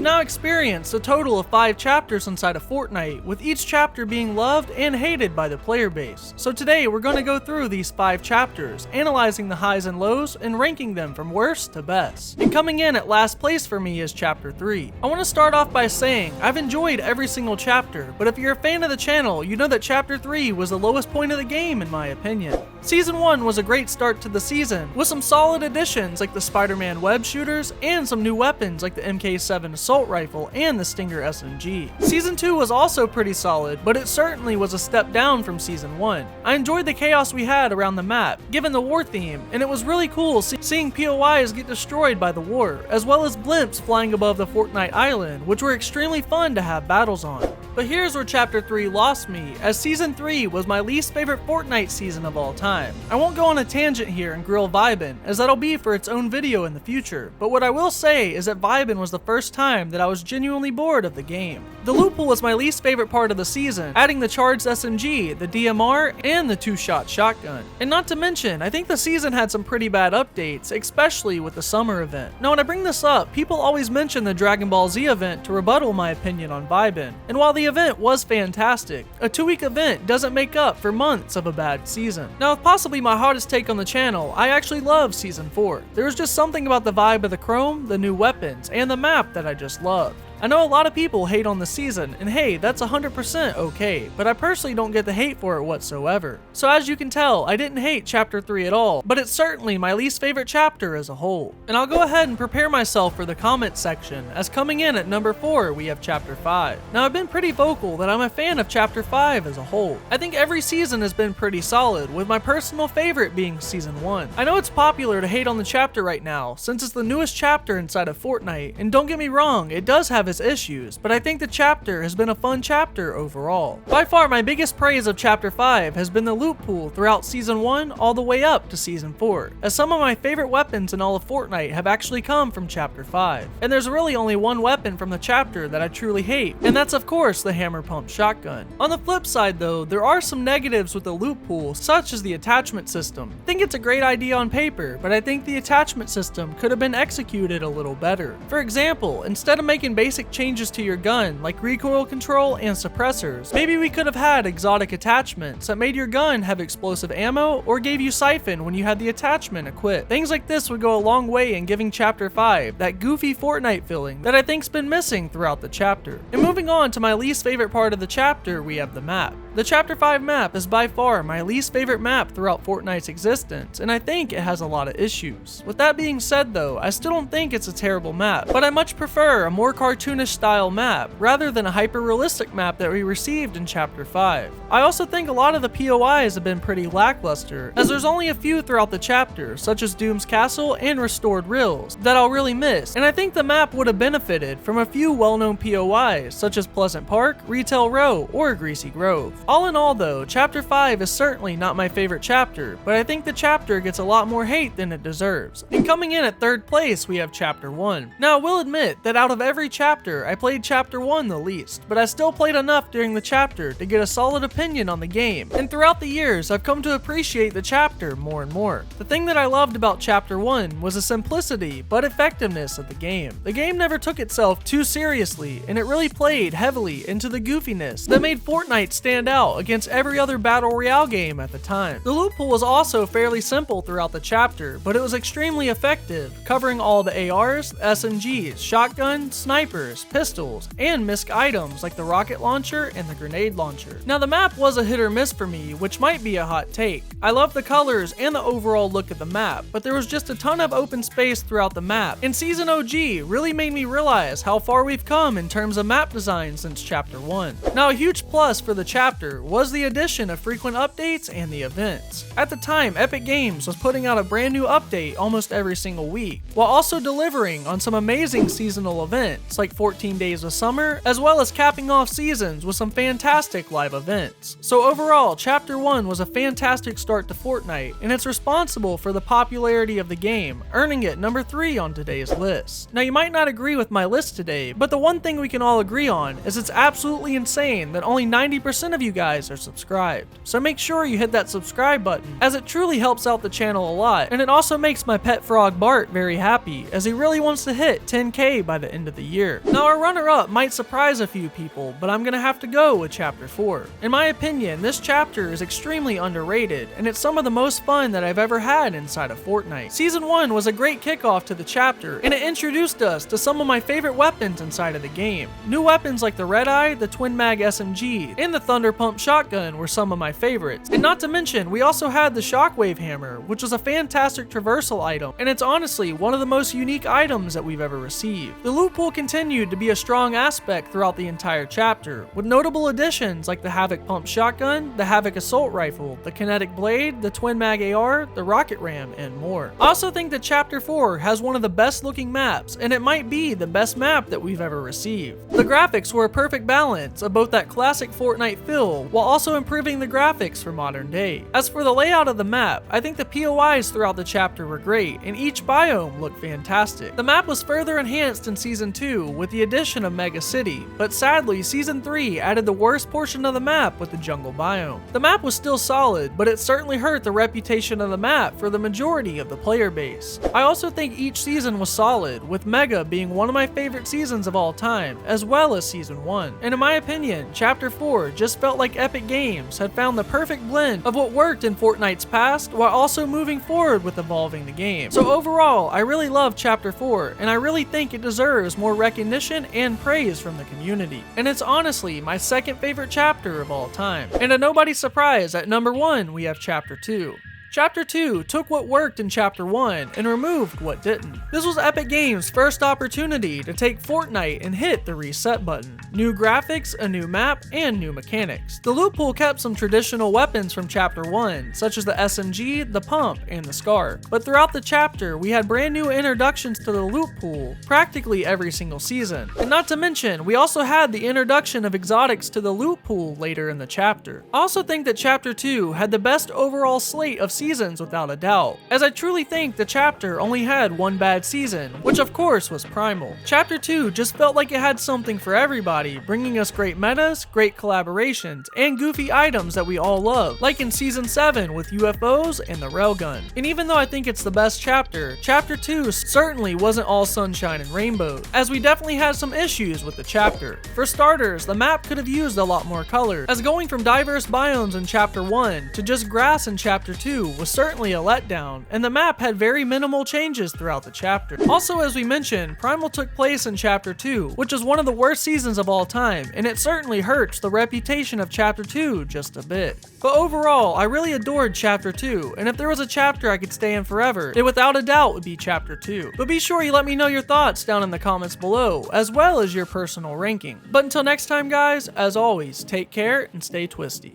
now experienced a total of 5 chapters inside of Fortnite, with each chapter being loved and hated by the player base. So today we're going to go through these 5 chapters, analyzing the highs and lows and ranking them from worst to best. And coming in at last place for me is chapter 3. I want to start off by saying I've enjoyed every single chapter, but if you're a fan of the channel, you know that chapter 3 was the lowest point of the game in my opinion. Season 1 was a great start to the season, with some solid additions like the Spider-Man web shooters and some new weapons like the MK7 assault rifle and the Stinger SMG. Season 2 was also pretty solid, but it certainly was a step down from Season 1. I enjoyed the chaos we had around the map, given the war theme, and it was really cool seeing POIs get destroyed by the war, as well as blimps flying above the Fortnite island, which were extremely fun to have battles on. But here's where chapter 3 lost me, as Season 3 was my least favorite Fortnite season of all time. I won't go on a tangent here and grill Vibin, as that'll be for its own video in the future, but what I will say is that Vibin was the first time that I was genuinely bored of the game. The loot pool was my least favorite part of the season, adding the charged SMG, the DMR, and the 2-shot shotgun. And not to mention, I think the season had some pretty bad updates, especially with the summer event. Now when I bring this up, people always mention the Dragon Ball Z event to rebuttal my opinion on Vibin, and while the event was fantastic, a 2-week event doesn't make up for months of a bad season. Now with possibly my hottest take on the channel, I actually love Season 4. There was just something about the vibe of the chrome, the new weapons, and the map that I just loved. I know a lot of people hate on the season, and hey, that's 100% okay, but I personally don't get the hate for it whatsoever. So as you can tell, I didn't hate chapter 3 at all, but it's certainly my least favorite chapter as a whole. And I'll go ahead and prepare myself for the comment section, as coming in at number 4 we have chapter 5. Now I've been pretty vocal that I'm a fan of chapter 5 as a whole. I think every season has been pretty solid, with my personal favorite being season 1. I know it's popular to hate on the chapter right now, since it's the newest chapter inside of Fortnite, and don't get me wrong, it does have its issues, but I think the chapter has been a fun chapter overall. By far my biggest praise of chapter 5 has been the loot pool throughout season 1 all the way up to season 4, as some of my favorite weapons in all of Fortnite have actually come from chapter 5. And there's really only one weapon from the chapter that I truly hate, and that's of course the hammer pump shotgun. On the flip side though, there are some negatives with the loot pool, such as the attachment system. I think it's a great idea on paper, but I think the attachment system could have been executed a little better. For example, instead of making basic changes to your gun like recoil control and suppressors, maybe we could have had exotic attachments that made your gun have explosive ammo or gave you siphon when you had the attachment equipped. Things like this would go a long way in giving chapter 5 that goofy Fortnite feeling that I think's been missing throughout the chapter. And moving on to my least favorite part of the chapter, we have the map. The chapter 5 map is by far my least favorite map throughout Fortnite's existence, and I think it has a lot of issues. With that being said though, I still don't think it's a terrible map, but I much prefer a more cartoonish style map rather than a hyper-realistic map that we received in chapter 5. I also think a lot of the POIs have been pretty lackluster, as there's only a few throughout the chapter, such as Doom's Castle and Restored Rills, that I'll really miss, and I think the map would have benefited from a few well-known POIs, such as Pleasant Park, Retail Row, or Greasy Grove. All in all though, chapter 5 is certainly not my favorite chapter, but I think the chapter gets a lot more hate than it deserves. And coming in at 3rd place, we have chapter 1. Now I will admit that out of every chapter, I played chapter 1 the least, but I still played enough during the chapter to get a solid opinion on the game, and throughout the years I've come to appreciate the chapter more and more. The thing that I loved about chapter 1 was the simplicity but effectiveness of the game. The game never took itself too seriously, and it really played heavily into the goofiness that made Fortnite stand out against every other battle royale game at the time. The loot pool was also fairly simple throughout the chapter, but it was extremely effective, covering all the ARs, SMGs, shotguns, snipers, pistols, and misc items like the rocket launcher and the grenade launcher. Now the map was a hit or miss for me, which might be a hot take. I love the colors and the overall look of the map, but there was just a ton of open space throughout the map, and Season OG really made me realize how far we've come in terms of map design since chapter 1. Now a huge plus for the chapter was the addition of frequent updates and the events. At the time, Epic Games was putting out a brand new update almost every single week, while also delivering on some amazing seasonal events like 14 Days of Summer, as well as capping off seasons with some fantastic live events. So overall, chapter 1 was a fantastic start to Fortnite, and it's responsible for the popularity of the game, earning it number 3 on today's list. Now you might not agree with my list today, but the one thing we can all agree on is it's absolutely insane that only 90% of you guys are subscribed. So make sure you hit that subscribe button, as it truly helps out the channel a lot, and it also makes my pet frog Bart very happy, as he really wants to hit 10k by the end of the year. Now our runner-up might surprise a few people, but I'm gonna have to go with Chapter 4. In my opinion, this chapter is extremely underrated, and it's some of the most fun that I've ever had inside of Fortnite. Season 1 was a great kickoff to the chapter, and it introduced us to some of my favorite weapons inside of the game. New weapons like the Red Eye, the Twin Mag SMG, and the Thunder Pump Shotgun were some of my favorites. And not to mention, we also had the Shockwave Hammer, which was a fantastic traversal item, and it's honestly one of the most unique items that we've ever received. The loot pool continued to be a strong aspect throughout the entire chapter, with notable additions like the Havoc Pump Shotgun, the Havoc Assault Rifle, the Kinetic Blade, the Twin Mag AR, the Rocket Ram, and more. I also think that Chapter 4 has one of the best looking maps, and it might be the best map that we've ever received. The graphics were a perfect balance of both that classic Fortnite feel, while also improving the graphics for modern day. As for the layout of the map, I think the POIs throughout the chapter were great, and each biome looked fantastic. The map was further enhanced in Season 2 with the addition of Mega City, but sadly Season 3 added the worst portion of the map with the jungle biome. The map was still solid, but it certainly hurt the reputation of the map for the majority of the player base. I also think each season was solid, with Mega being one of my favorite seasons of all time, as well as Season 1. And in my opinion, Chapter 4 just felt like Epic Games had found the perfect blend of what worked in Fortnite's past while also moving forward with evolving the game. So overall, I really love Chapter 4, and I really think it deserves more recognition and praise from the community. And it's honestly my second favorite chapter of all time. And to nobody's surprise, at number 1 we have Chapter 2. Chapter 2 took what worked in Chapter 1 and removed what didn't. This was Epic Games' first opportunity to take Fortnite and hit the reset button. New graphics, a new map, and new mechanics. The loot pool kept some traditional weapons from Chapter 1, such as the SMG, the pump, and the SCAR. But throughout the chapter, we had brand new introductions to the loot pool practically every single season. And not to mention, we also had the introduction of exotics to the loot pool later in the chapter. I also think that Chapter 2 had the best overall slate of seasons without a doubt, as I truly think the chapter only had one bad season, which of course was Primal. Chapter 2 just felt like it had something for everybody, bringing us great metas, great collaborations, and goofy items that we all love, like in Season 7 with UFOs and the Railgun. And even though I think it's the best chapter, Chapter 2 certainly wasn't all sunshine and rainbows, as we definitely had some issues with the chapter. For starters, the map could have used a lot more color, as going from diverse biomes in Chapter 1 to just grass in Chapter 2 was certainly a letdown, and the map had very minimal changes throughout the chapter. Also, as we mentioned, Primal took place in Chapter 2, which is one of the worst seasons of all time, and it certainly hurts the reputation of Chapter 2 just a bit. But overall, I really adored Chapter 2, and if there was a chapter I could stay in forever, it without a doubt would be Chapter 2. But be sure you let me know your thoughts down in the comments below, as well as your personal ranking. But until next time guys, as always, take care and stay twisty.